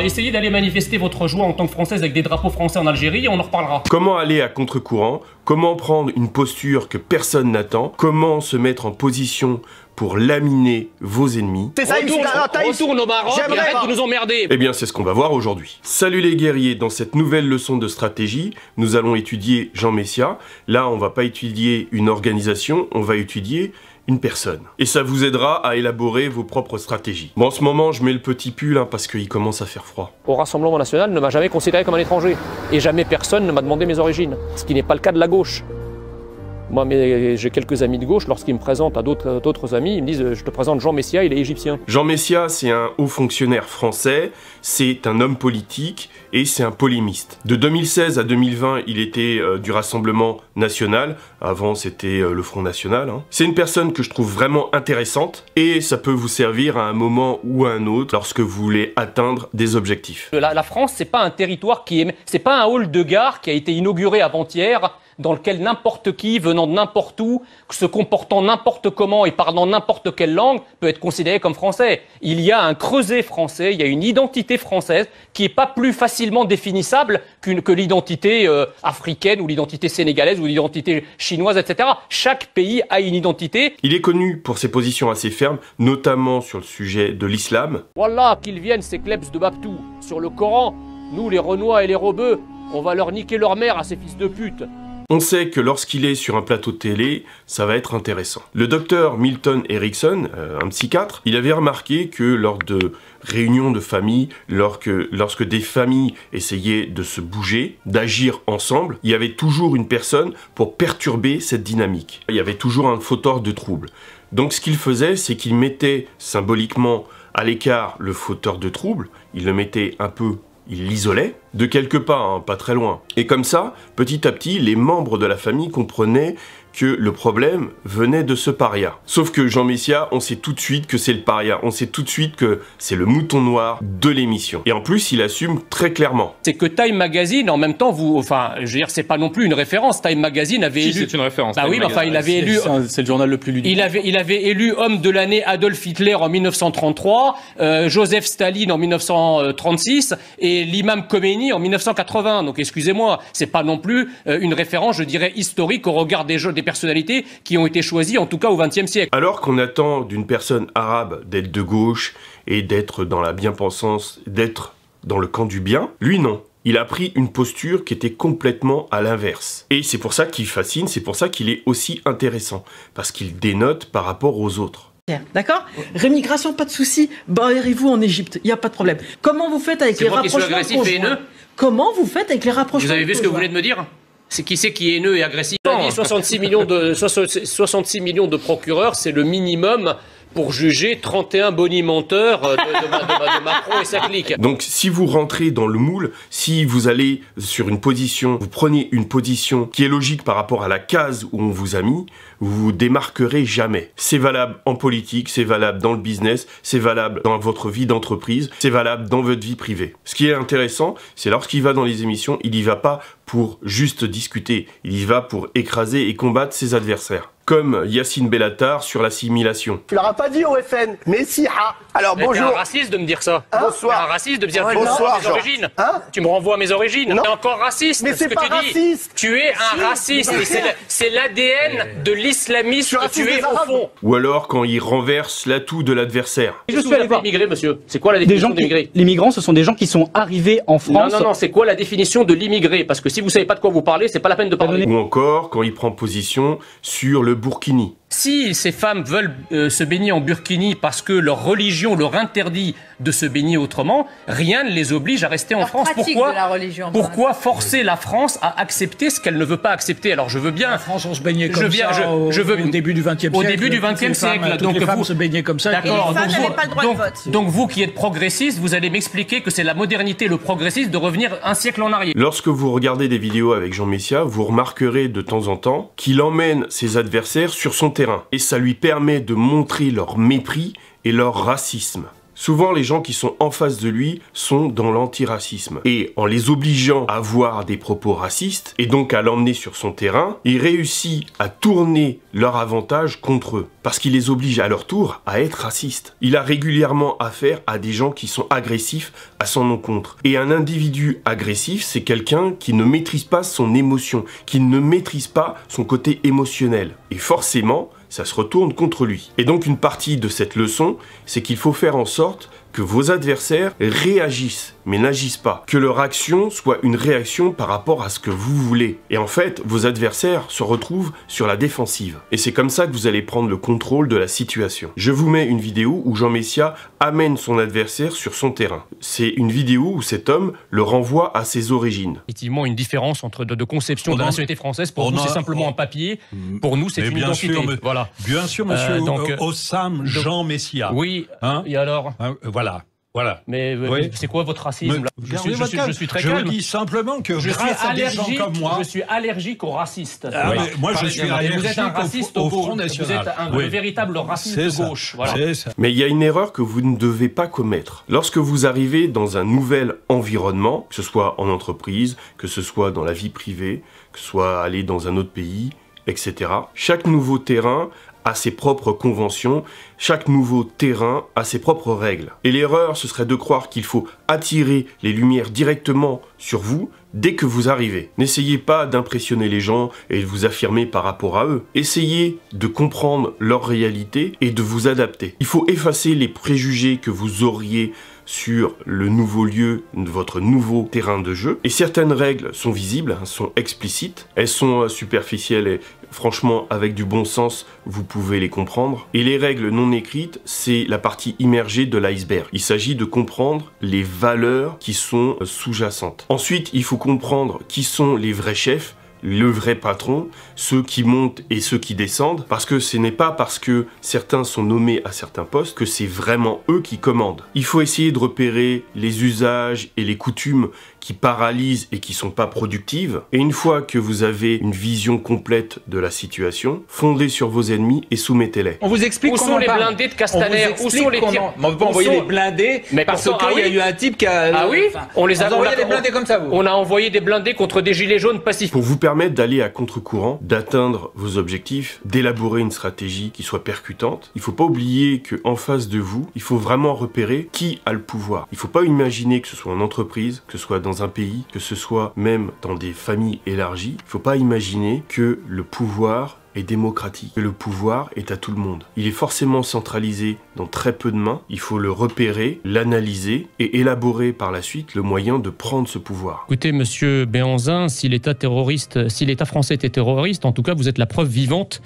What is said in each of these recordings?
Essayez d'aller manifester votre joie en tant que Française avec des drapeaux français en Algérie et on en reparlera. Comment aller à contre-courant? Comment prendre une posture que personne n'attend? Comment se mettre en position pour laminer vos ennemis? Retourne au Maroc et arrête de nous emmerder. Eh bien, c'est ce qu'on va voir aujourd'hui. Salut les guerriers, dans cette nouvelle leçon de stratégie, nous allons étudier Jean Messia. Là, on va pas étudier une organisation, on va étudier une personne. Et ça vous aidera à élaborer vos propres stratégies. Bon, en ce moment, je mets le petit pull parce qu'il commence à faire froid. Au Rassemblement National ne m'a jamais considéré comme un étranger. Et jamais personne ne m'a demandé mes origines. Ce qui n'est pas le cas de la gauche. Moi, j'ai quelques amis de gauche, lorsqu'ils me présentent à d'autres amis, ils me disent « Je te présente Jean Messia, il est égyptien ». Jean Messia, c'est un haut fonctionnaire français, c'est un homme politique et c'est un polémiste. De 2016 à 2020, il était du Rassemblement National. Avant, c'était le Front National. C'est une personne que je trouve vraiment intéressante et ça peut vous servir à un moment ou à un autre lorsque vous voulez atteindre des objectifs. La France, c'est pas un territoire c'est pas un hall de gare qui a été inauguré avant-hier, dans lequel n'importe qui, venant de n'importe où, se comportant n'importe comment et parlant n'importe quelle langue, peut être considéré comme français. Il y a un creuset français, il y a une identité française qui n'est pas plus facilement définissable que l'identité africaine ou l'identité sénégalaise ou l'identité chinoise, etc. Chaque pays a une identité. Il est connu pour ses positions assez fermes, notamment sur le sujet de l'islam. Wallah, qu'ils viennent ces klebs de Babtou. Sur le Coran, nous les Renois et les Rebeux, on va leur niquer leur mère à ces fils de pute. On sait que lorsqu'il est sur un plateau de télé, ça va être intéressant. Le docteur Milton Erickson, un psychiatre, il avait remarqué que lors de réunions de famille, lorsque des familles essayaient de se bouger, d'agir ensemble, il y avait toujours une personne pour perturber cette dynamique. Il y avait toujours un fauteur de trouble. Donc ce qu'il faisait, c'est qu'il mettait symboliquement à l'écart le fauteur de trouble, il le mettait un peu, il l'isolait, de quelque part, pas très loin. Et comme ça, petit à petit, les membres de la famille comprenaient que le problème venait de ce paria. Sauf que Jean Messia, on sait tout de suite que c'est le paria, on sait tout de suite que c'est le mouton noir de l'émission. Et en plus, il assume très clairement. C'est que Time Magazine, en même temps, je veux dire, c'est pas non plus une référence. Time Magazine avait élu... c'est une référence. Bah oui, mais enfin, il avait élu... C'est le journal le plus ludique. Il avait élu homme de l'année Adolf Hitler en 1933, Joseph Staline en 1936 et l'imam Khomeini en 1980. Donc excusez-moi, c'est pas non plus une référence, je dirais, historique au regard des personnalités qui ont été choisies, en tout cas au XXe siècle. Alors qu'on attend d'une personne arabe d'être de gauche et d'être dans la bien-pensance, d'être dans le camp du bien, lui non. Il a pris une posture qui était complètement à l'inverse. Et c'est pour ça qu'il fascine, c'est pour ça qu'il est aussi intéressant, parce qu'il dénote par rapport aux autres. D'accord? Rémigration, pas de souci. Barrez-vous en Égypte, il n'y a pas de problème. Comment vous faites avec les rapprochements conjoints? Comment vous faites avec les rapprochements? Vous avez vu ce que vous venez de me dire? C'est qui est haineux et agressif. 66 millions de procureurs, c'est le minimum pour juger 31 bonimenteurs de Macron et sa clique. Donc si vous rentrez dans le moule, si vous allez sur une position, vous prenez une position qui est logique par rapport à la case où on vous a mis, vous vous démarquerez jamais. C'est valable en politique, c'est valable dans le business, c'est valable dans votre vie d'entreprise, c'est valable dans votre vie privée. Ce qui est intéressant, c'est lorsqu'il va dans les émissions, il y va pas pour juste discuter, il y va pour écraser et combattre ses adversaires. Comme Yacine Bellatar sur l'assimilation. Tu l'auras pas dit au FN, mais si, alors bonjour. C'est un raciste de me dire ça. Bonsoir. C'est un raciste de me dire bonsoir, mes origines. Tu me renvoies à mes origines. Non. T'es encore raciste. Mais c'est pas raciste. Tu es un raciste. C'est l'ADN de l'islamisme que tu es au fond. Ou alors quand il renverse l'atout de l'adversaire. Je suis allé voir immigré, monsieur. C'est quoi la définition d'immigré? Les migrants, ce sont des gens qui sont arrivés en France. Non, c'est quoi la définition de l'immigré? Parce que si vous savez pas de quoi vous parlez, c'est pas la peine de parler. Ou encore quand il prend position sur le burkini. Si ces femmes veulent se baigner en burkini parce que leur religion leur interdit de se baigner autrement, rien ne les oblige à rester en France. Pourquoi forcer la France à accepter ce qu'elle ne veut pas accepter? Alors je veux bien... En France, on se baignait comme ça au début du XXe siècle. Au début du XXe siècle. Donc les femmes se baignaient comme ça. D'accord. Donc vous qui êtes progressiste, vous allez m'expliquer que c'est la modernité, le progressiste, de revenir un siècle en arrière. Lorsque vous regardez des vidéos avec Jean Messia, vous remarquerez de temps en temps qu'il emmène ses adversaires sur son terrain. Et ça lui permet de montrer leur mépris et leur racisme. Souvent, les gens qui sont en face de lui sont dans l'antiracisme. Et en les obligeant à avoir des propos racistes, et donc à l'emmener sur son terrain, il réussit à tourner leur avantage contre eux. Parce qu'il les oblige à leur tour à être racistes. Il a régulièrement affaire à des gens qui sont agressifs à son encontre. Et un individu agressif, c'est quelqu'un qui ne maîtrise pas son émotion, qui ne maîtrise pas son côté émotionnel. Et forcément, ça se retourne contre lui. Et donc une partie de cette leçon, c'est qu'il faut faire en sorte que vos adversaires réagissent, mais n'agissent pas. Que leur action soit une réaction par rapport à ce que vous voulez. Et en fait, vos adversaires se retrouvent sur la défensive. Et c'est comme ça que vous allez prendre le contrôle de la situation. Je vous mets une vidéo où Jean Messia amène son adversaire sur son terrain. C'est une vidéo où cet homme le renvoie à ses origines. Effectivement, une différence entre de conception de la nationalité française. Pour vous, c'est simplement un papier. Pour nous, c'est une identité. Voilà. Bien sûr, monsieur Hossam Jean Messia. Oui, et alors Voilà. Mais c'est quoi votre racisme là? Je suis très calme. Je dis simplement que grâce à des gens comme moi... Je suis allergique aux racistes. Moi, je suis allergique vous êtes un raciste au Front National. Vous êtes un véritable raciste de gauche. Voilà. Mais il y a une erreur que vous ne devez pas commettre. Lorsque vous arrivez dans un nouvel environnement, que ce soit en entreprise, que ce soit dans la vie privée, que ce soit aller dans un autre pays, etc. Chaque nouveau terrain a ses propres conventions, chaque nouveau terrain a ses propres règles. Et l'erreur, ce serait de croire qu'il faut attirer les lumières directement sur vous dès que vous arrivez. N'essayez pas d'impressionner les gens et de vous affirmer par rapport à eux. Essayez de comprendre leur réalité et de vous adapter. Il faut effacer les préjugés que vous auriez sur le nouveau lieu de votre nouveau terrain de jeu. Et certaines règles sont visibles, sont explicites, elles sont superficielles et franchement, avec du bon sens, vous pouvez les comprendre. Et les règles non écrites, c'est la partie immergée de l'iceberg. Il s'agit de comprendre les valeurs qui sont sous-jacentes. Ensuite, il faut comprendre qui sont les vrais chefs, le vrai patron, ceux qui montent et ceux qui descendent, parce que ce n'est pas parce que certains sont nommés à certains postes que c'est vraiment eux qui commandent. Il faut essayer de repérer les usages et les coutumes qui paralysent et qui sont pas productives. Et une fois que vous avez une vision complète de la situation, fondez sur vos ennemis et soumettez-les. On vous explique où sont les blindés de Castaner? Où sont les tirs? On peut pas envoyer les blindés parce qu'il y a eu un type qui a... Ah oui, on les a envoyé des blindés comme ça, vous. On a envoyé des blindés contre des gilets jaunes pacifiques. Pour vous permettre d'aller à contre-courant, d'atteindre vos objectifs, d'élaborer une stratégie qui soit percutante, il faut pas oublier qu'en face de vous, il faut vraiment repérer qui a le pouvoir. Il faut pas imaginer que ce soit en entreprise, que ce soit dans un pays, que ce soit même dans des familles élargies, il faut pas imaginer que le pouvoir est démocratique, que le pouvoir est à tout le monde. Il est forcément centralisé dans très peu de mains, il faut le repérer, l'analyser et élaborer par la suite le moyen de prendre ce pouvoir. Écoutez, monsieur Béhanzin, si l'État français était terroriste, en tout cas vous êtes la preuve vivante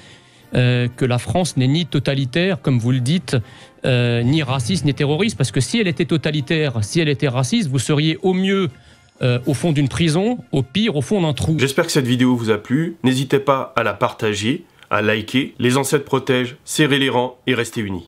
que la France n'est ni totalitaire, comme vous le dites, ni raciste, ni terroriste, parce que si elle était totalitaire, si elle était raciste, vous seriez au mieux au fond d'une prison, au pire au fond d'un trou. J'espère que cette vidéo vous a plu, n'hésitez pas à la partager, à liker. Les ancêtres protègent, serrez les rangs et restez unis.